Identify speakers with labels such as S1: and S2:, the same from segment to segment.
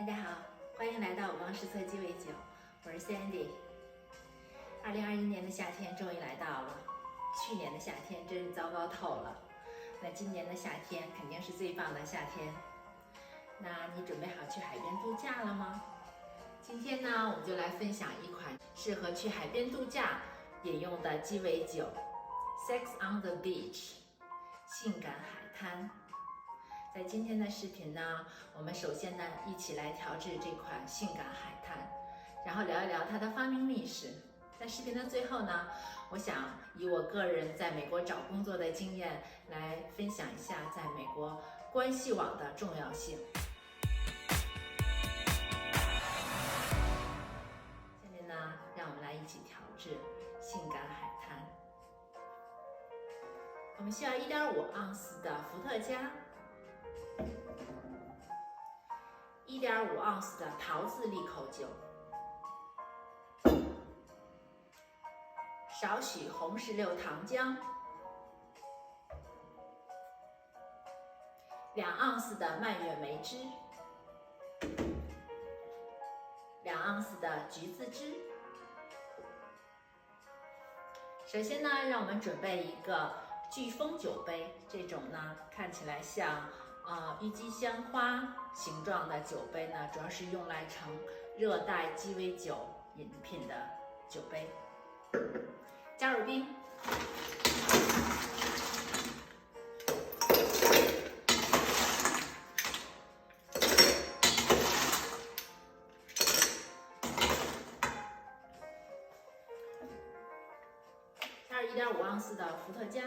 S1: 大家好，欢迎来到五光十色鸡尾酒，我是 Sandy。2021年的夏天终于来到了，去年的夏天真是糟糕透了。那今年的夏天肯定是最棒的夏天。那你准备好去海边度假了吗？今天呢，我们就来分享一款适合去海边度假饮用的鸡尾酒 ，Sex on the Beach， 性感海滩。在今天的视频呢，我们首先呢一起来调制这款性感海滩，然后聊一聊它的发明历史。在视频的最后呢，我想以我个人在美国找工作的经验来分享一下在美国关系网的重要性。下面呢，让我们来一起调制性感海滩。我们需要1.5盎司的伏特加。1.5盎司的桃子利口酒，少许红石榴糖浆，2盎司的蔓越莓汁，2盎司的橘子汁。首先呢，让我们准备一个飓风酒杯，这种呢看起来像郁金香花形状的酒杯呢，主要是用来盛热带鸡尾酒饮品的酒杯。加入冰，加入1.5盎司的伏特加。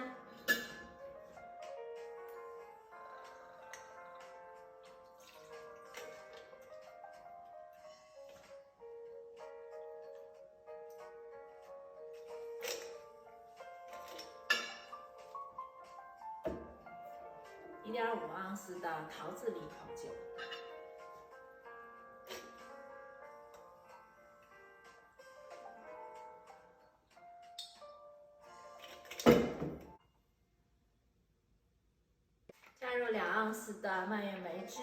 S1: 1.5盎司的桃子利口酒，加入2盎司的蔓越莓汁，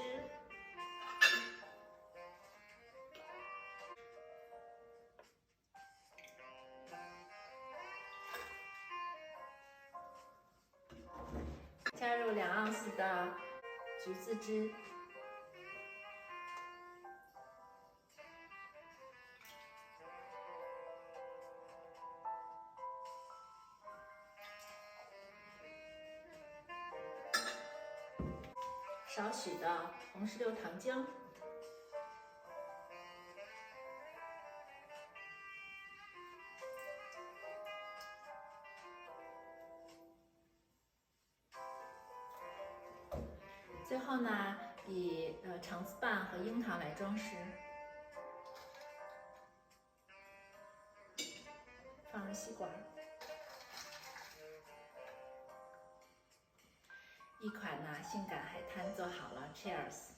S1: 加入2盎司的橘子汁，少许的红石榴糖浆，最后呢，以橙子瓣和樱桃来装饰，放入吸管。一款呢性感海滩做好了 ，Cheers！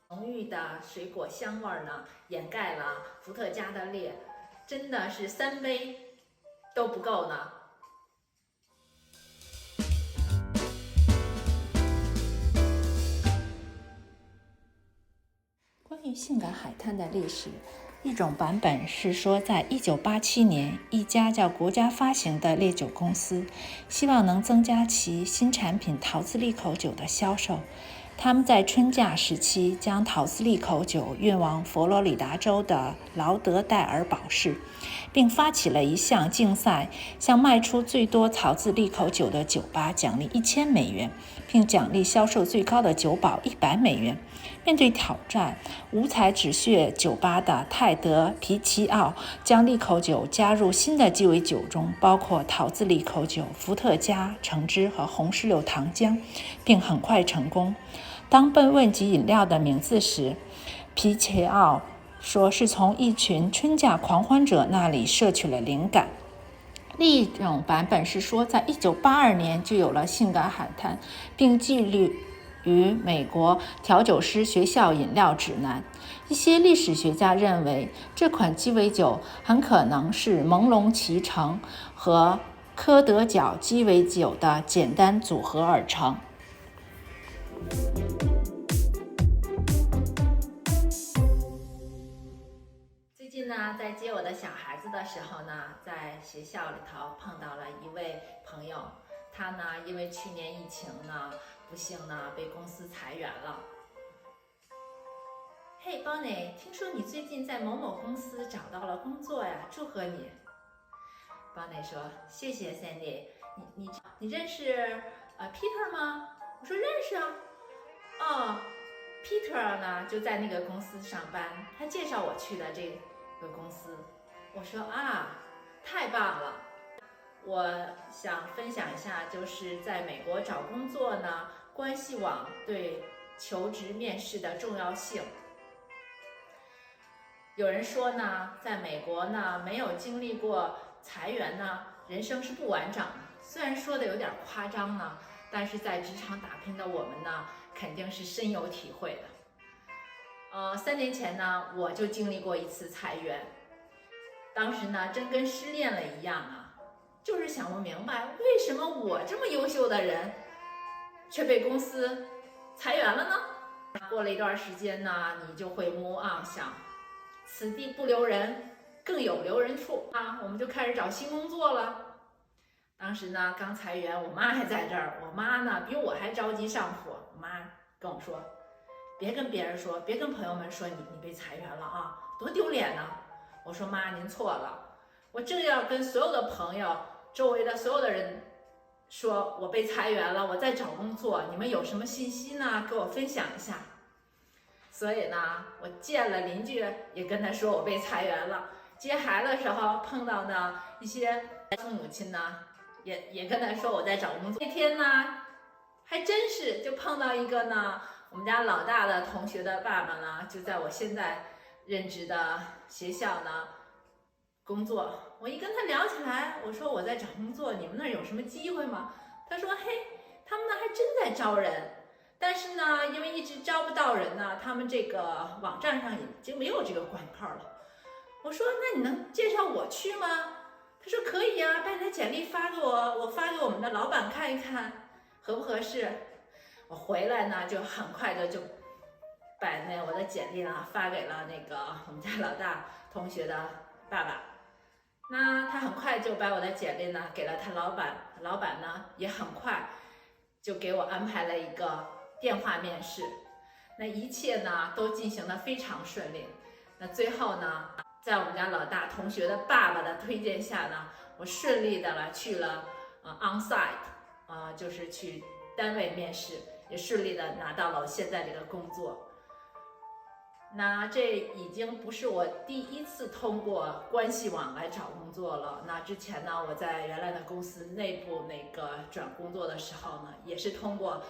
S1: 浓郁的水果香味呢，掩盖了伏特加的烈，真的是3杯都不够呢。关于性感海滩的历史，一种版本是说，在1987年，一家叫国家发行的烈酒公司，希望能增加其新产品桃子利口酒的销售。他们在春假时期将桃子利口酒运往佛罗里达州的劳德代尔堡市，并发起了一项竞赛，向卖出最多桃子利口酒的酒吧奖励$1000，并奖励销售最高的酒保$100。面对挑战，无彩止血酒吧的泰德皮奇奥将利口酒加入新的鸡尾酒中，包括桃子利口酒、伏特加、橙汁和红石榴糖浆，并很快成功。当被问及饮料的名字时，皮奇奥说是从一群春假狂欢者那里摄取了灵感。另一种版本是说，在1982年就有了性感海滩，并记录于美国调酒师学校饮料指南。一些历史学家认为，这款鸡尾酒很可能是朦胧奇橙和科德角鸡尾酒的简单组合而成。呢，在接我的小孩子的时候呢，在学校里头碰到了一位朋友，他呢因为去年疫情呢，不幸呢被公司裁员了。嘿，Bonnie，听说你最近在某某公司找到了工作呀，祝贺你。Bonnie 说：“谢谢 Sandy， 你认识Peter 吗？”我说：“认识啊。”哦，Peter 呢就在那个公司上班，他介绍我去的这个公司。我说：“啊，太棒了！”我想分享一下，就是在美国找工作呢，关系网对求职面试的重要性。有人说呢，在美国呢，没有经历过裁员呢，人生是不完整的。虽然说的有点夸张呢，但是在职场打拼的我们呢，肯定是深有体会的。3年前呢，我就经历过一次裁员，当时呢，真跟失恋了一样啊，就是想不明白，为什么我这么优秀的人，却被公司裁员了呢？过了一段时间呢，你就会 move on， 想此地不留人，更有留人处啊，我们就开始找新工作了。当时呢，刚裁员，我妈还在这儿，我妈呢比我还着急上火。我妈跟我说，别跟别人说，别跟朋友们说你被裁员了啊，多丢脸呢。我说妈，您错了，我正要跟所有的朋友，周围的所有的人说我被裁员了，我在找工作，你们有什么信息呢？给我分享一下。所以呢，我见了邻居，也跟他说我被裁员了。接孩子的时候碰到呢一些父母亲呢，也跟他说我在找工作。那天呢，还真是就碰到一个呢，我们家老大的同学的爸爸呢，就在我现在任职的学校呢工作。我一跟他聊起来，我说我在找工作，你们那儿有什么机会吗？他说嘿，他们那还真在招人。但是呢，因为一直招不到人呢，他们这个网站上已经没有这个广告了。我说那你能介绍我去吗？他说可以呀，把你的简历发给我，我发给我们的老板看一看，合不合适？我回来呢，就很快的就把我的简历呢发给了那个我们家老大同学的爸爸。那他很快就把我的简历呢给了他老板，老板呢也很快就给我安排了一个电话面试。那一切呢都进行得非常顺利。那最后呢，在我们家老大同学的爸爸的推荐下呢，我顺利的去了on-site，就是去单位面试，也顺利的拿到了我现在这个工作。那这已经不是我第一次通过关系网来找工作了。那之前呢，我在原来的公司内部转工作的时候呢，也是通过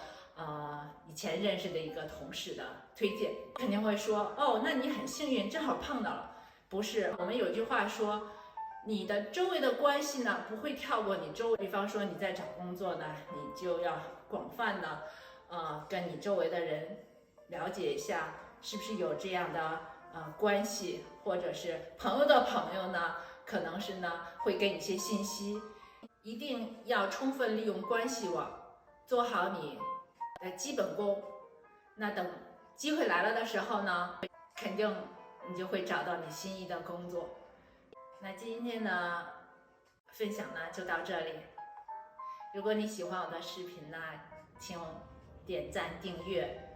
S1: 以前认识的一个同事的推荐。肯定会说，哦，那你很幸运，正好碰到了。不是，我们有句话说，你的周围的关系呢不会跳过你周围。比方说你在找工作呢，你就要广泛的跟你周围的人了解一下。是不是有这样的关系，或者是朋友的朋友呢？可能是呢会给你一些信息，一定要充分利用关系网，做好你的基本功。那等机会来了的时候呢，肯定你就会找到你心仪的工作。那今天的分享呢就到这里。如果你喜欢我的视频呢，请点赞订阅。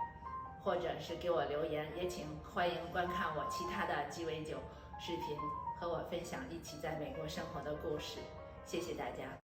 S1: 或者是给我留言，也请欢迎观看我其他的鸡尾酒视频，和我分享一起在美国生活的故事。谢谢大家。